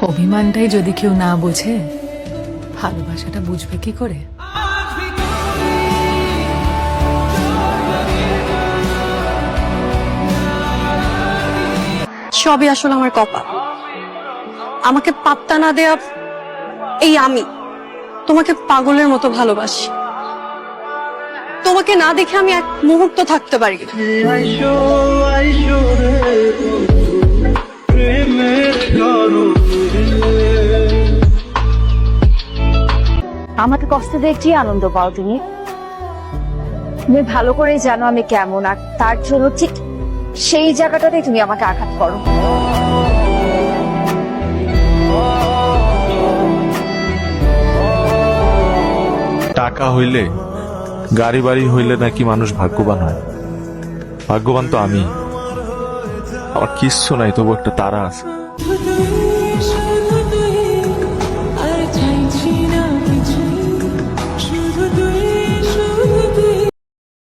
অভিমানটাই যদি কেউ না বোঝে, ভালোবাসাটা বুঝবে কি করে? সবই আসলে আমার কপাল। আমাকে পাত্তা না দেয়া এই আমি তোমাকে পাগলের মতো ভালোবাসি। তোমাকে না দেখে আমি এক মুহূর্ত থাকতে পারি না। আমাকে কষ্ট দিয়ে কি আনন্দ পাও তুমি? তুমি ভালো করেই জানো আমি কেমন, আর তার জন্য ঠিক সেই জায়গাটাতেই তুমি আমাকে আঘাত করো। টাকা হইলে, গাড়ি বাড়ি হইলে নাকি মানুষ ভাগ্যবান হয়। ভাগ্যবান তো আমি। আমার কিচ্ছু নাই, তবু একটা তারা আছে।